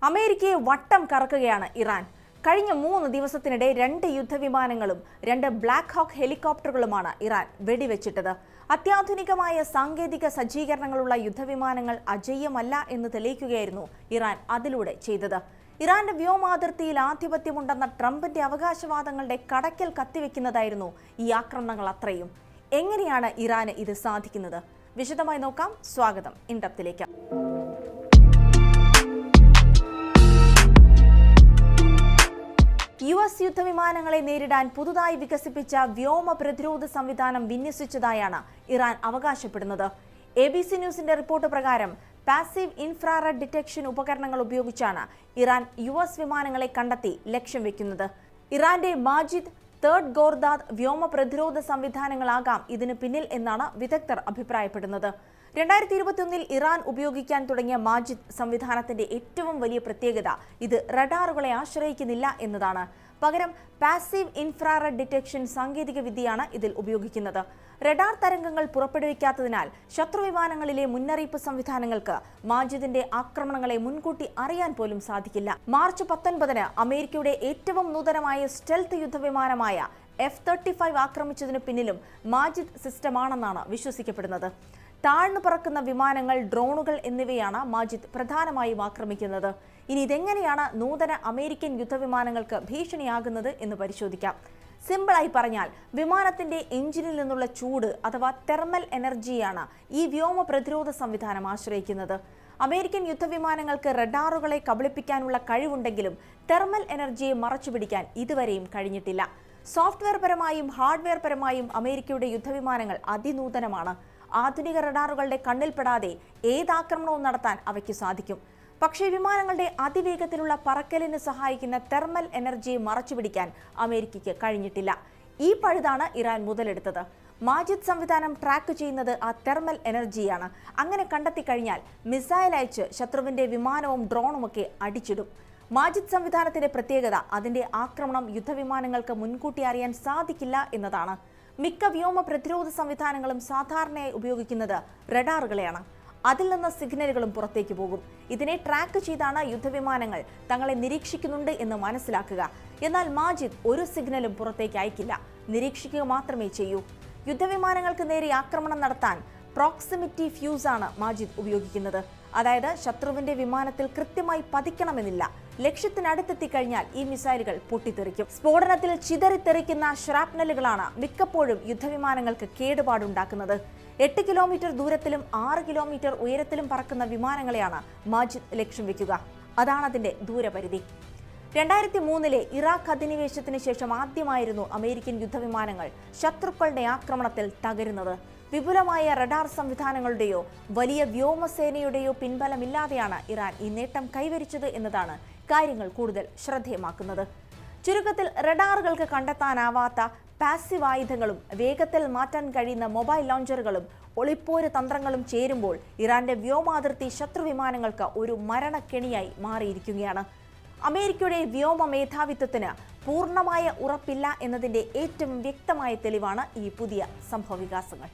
അമേരിക്കയെ വട്ടം കറക്കുകയാണ് ഇറാൻ. കഴിഞ്ഞ 3 ദിവസത്തിനിടെ 2 യുദ്ധവിമാനങ്ങളും 2 ബ്ലാക്ക് ഹോക്ക് ഹെലികോപ്റ്ററുകളുമാണ് ഇറാൻ വെടിവെച്ചിട്ടത്. അത്യാധുനികമായ സാങ്കേതിക സജ്ജീകരണങ്ങളുള്ള യുദ്ധവിമാനങ്ങൾ അജയ്യമല്ല എന്ന് തെളിയിക്കുകയായിരുന്നു ഇറാൻ അതിലൂടെ ചെയ്തത്. ഇറാന്റെ വ്യോമാതിർത്തിയിൽ ആധിപത്യമുണ്ടെന്ന ട്രംപിന്റെ അവകാശവാദങ്ങളുടെ കടക്കൽ കത്തിവെക്കുന്നതായിരുന്നു ഈ ആക്രമണങ്ങൾ അത്രയും. എങ്ങനെയാണ് ഇറാന് ഇത് സാധിക്കുന്നത്? വിശദമായി നോക്കാം. സ്വാഗതം ഇൻഡെപ്തിലേക്ക്. US യുദ്ധവിമാനങ്ങളെ നേരിടാൻ പുതുതായി വികസിപ്പിച്ച വ്യോമ പ്രതിരോധ സംവിധാനം വിന്യസിച്ചതായാണ് ഇറാൻ അവകാശപ്പെടുന്നത്. ABC ന്യൂസിന്റെ റിപ്പോർട്ട് പ്രകാരം പാസീവ് ഇൻഫ്രാറെഡ് ഡിറ്റക്ഷൻ ഉപകരണങ്ങൾ ഉപയോഗിച്ചാണ് ഇറാൻ US വിമാനങ്ങളെ കണ്ടെത്തി ലക്ഷ്യം വെക്കുന്നത്. ഇറാന്റെ മാജിദ് തേർഡ് ഗോർദാദ് വ്യോമ പ്രതിരോധ സംവിധാനങ്ങളാകാം ഇതിന് പിന്നിൽ എന്നാണ് വിദഗ്ധർ അഭിപ്രായപ്പെടുന്നത്. 2021 ഇറാൻ ഉപയോഗിക്കാൻ തുടങ്ങിയ മാജിദ് സംവിധാനത്തിന്റെ ഏറ്റവും വലിയ പ്രത്യേകത ഇത് റഡാറുകളെ ആശ്രയിക്കുന്നില്ല എന്നതാണ്. പകരം പാസീവ് ഇൻഫ്രാറെഡ് ഡിറ്റക്ഷൻ സാങ്കേതിക വിദ്യയാണ് ഇതിൽ ഉപയോഗിക്കുന്നത്. റഡാർ തരംഗങ്ങൾ പുറപ്പെടുവിക്കാത്തതിനാൽ ശത്രുവിമാനങ്ങളിലെ മുന്നറിയിപ്പ് സംവിധാനങ്ങൾക്ക് മാജിദിന്റെ ആക്രമണങ്ങളെ മുൻകൂട്ടി അറിയാൻ പോലും സാധിക്കില്ല. മാർച്ച് 19 അമേരിക്കയുടെ ഏറ്റവും നൂതനമായ സ്റ്റെൽത്ത് യുദ്ധവിമാനമായ F-35 ആക്രമിച്ചതിനു പിന്നിലും മാജിദ് സിസ്റ്റമാണെന്നാണ് വിശ്വസിക്കപ്പെടുന്നത്. താഴ്ന്നു പറക്കുന്ന വിമാനങ്ങൾ, ഡ്രോണുകൾ എന്നിവയാണ് മാജിദ് പ്രധാനമായും ആക്രമിക്കുന്നത്. ഇനി ഇതെങ്ങനെയാണ് നൂതന അമേരിക്കൻ യുദ്ധവിമാനങ്ങൾക്ക് ഭീഷണിയാകുന്നത് എന്ന് പരിശോധിക്കാം. സിമ്പിളായി പറഞ്ഞാൽ വിമാനത്തിന്റെ എഞ്ചിനിൽ നിന്നുള്ള ചൂട് അഥവാ തെർമൽ എനർജിയാണ് ഈ വ്യോമ പ്രതിരോധ സംവിധാനം ആശ്രയിക്കുന്നത്. അമേരിക്കൻ യുദ്ധവിമാനങ്ങൾക്ക് റഡാറുകളെ കബളിപ്പിക്കാനുള്ള കഴിവുണ്ടെങ്കിലും തെർമൽ എനർജിയെ മറച്ചുപിടിക്കാൻ ഇതുവരെയും കഴിഞ്ഞിട്ടില്ല. സോഫ്റ്റ്വെയർ പരമായും ഹാർഡ്വെയർ പരമായും അമേരിക്കയുടെ യുദ്ധവിമാനങ്ങൾ അതിനൂതനമാണ്. ആധുനിക റഡാറുകളുടെ കണ്ണിൽപ്പെടാതെ ഏതാക്രമണവും നടത്താൻ അവയ്ക്ക് സാധിക്കും. പക്ഷേ വിമാനങ്ങളുടെ അതിവേഗത്തിലുള്ള പറക്കലിന് സഹായിക്കുന്ന തെർമൽ എനർജിയെ മറച്ചുപിടിക്കാൻ അമേരിക്കയ്ക്ക് കഴിഞ്ഞിട്ടില്ല. ഈ പഴുതാണ് ഇറാൻ മുതലെടുത്തത്. മാജിദ് സംവിധാനം ട്രാക്ക് ചെയ്യുന്നത് ആ തെർമൽ എനർജിയാണ്. അങ്ങനെ കണ്ടെത്തിക്കഴിഞ്ഞാൽ മിസൈൽ അയച്ച് ശത്രുവിന്റെ വിമാനവും ഡ്രോണുമൊക്കെ അടിച്ചിടും. മാജിദ് സംവിധാനത്തിന്റെ പ്രത്യേകത അതിന്റെ ആക്രമണം യുദ്ധവിമാനങ്ങൾക്ക് മുൻകൂട്ടി അറിയാൻ സാധിക്കില്ല എന്നതാണ്. മിക്ക വ്യോമ പ്രതിരോധ സംവിധാനങ്ങളും സാധാരണയായി ഉപയോഗിക്കുന്നത് റഡാറുകളെയാണ്. അതിൽ നിന്ന് സിഗ്നലുകളും പുറത്തേക്ക് പോകും. ഇതിനെ ട്രാക്ക് ചെയ്താണ് യുദ്ധവിമാനങ്ങൾ തങ്ങളെ നിരീക്ഷിക്കുന്നുണ്ട് എന്ന് മനസ്സിലാക്കുക. എന്നാൽ മാജിദ് ഒരു സിഗ്നലും പുറത്തേക്ക് അയക്കില്ല, നിരീക്ഷിക്കുക മാത്രമേ ചെയ്യൂ. യുദ്ധവിമാനങ്ങൾക്ക് നേരെ ആക്രമണം നടത്താൻ പ്രോക്സിമിറ്റി ഫ്യൂസാണ് മാജിദ് ഉപയോഗിക്കുന്നത്. അതായത് ശത്രുവിന്റെ വിമാനത്തിൽ കൃത്യമായി പതിക്കണമെന്നില്ല. ലക്ഷ്യത്തിനടുത്തെത്തിക്കഴിഞ്ഞാൽ ഈ മിസൈലുകൾ പൊട്ടിത്തെറിക്കും. സ്ഫോടനത്തിൽ ചിതറിത്തെറിക്കുന്ന ഷ്രാപ്നലുകളാണ് മിക്കപ്പോഴും യുദ്ധവിമാനങ്ങൾക്ക് കേടുപാടുണ്ടാക്കുന്നത്. 8 കിലോമീറ്റർ ദൂരത്തിലും 6 കിലോമീറ്റർ ഉയരത്തിലും പറക്കുന്ന വിമാനങ്ങളെയാണ് മാജിദ് ലക്ഷ്യം വെക്കുക. അതാണ് അതിന്റെ ദൂരപരിധി. 2003 ഇറാഖ് അധിനിവേശത്തിന് ശേഷം ആദ്യമായിരുന്നു അമേരിക്കൻ യുദ്ധവിമാനങ്ങൾ ശത്രുക്കളുടെ ആക്രമണത്തിൽ തകരുന്നത്. വിപുലമായ റഡാർ സംവിധാനങ്ങളുടെയോ വലിയ വ്യോമസേനയുടെയോ പിൻബലമില്ലാതെയാണ് ഇറാൻ ഈ നേട്ടം കൈവരിച്ചത് എന്നതാണ് കാര്യങ്ങൾ കൂടുതൽ ശ്രദ്ധേയമാക്കുന്നത്. ചുരുക്കത്തിൽ റഡാറുകൾക്ക് കണ്ടെത്താനാവാത്ത പാസീവ് ആയുധങ്ങളും വേഗത്തിൽ മാറ്റാൻ കഴിയുന്ന മൊബൈൽ ലോഞ്ചറുകളും ഒളിപ്പോര് തന്ത്രങ്ങളും ചേരുമ്പോൾ ഇറാന്റെ വ്യോമാതിർത്തി ശത്രുവിമാനങ്ങൾക്ക് ഒരു മരണക്കെണിയായി മാറിയിരിക്കുകയാണ്. അമേരിക്കയുടെ വ്യോമ മേധാവിത്വത്തിന് പൂർണ്ണമായ ഉറപ്പില്ല എന്നതിന്റെ ഏറ്റവും വ്യക്തമായ തെളിവാണ് ഈ പുതിയ സംഭവവികാസങ്ങൾ.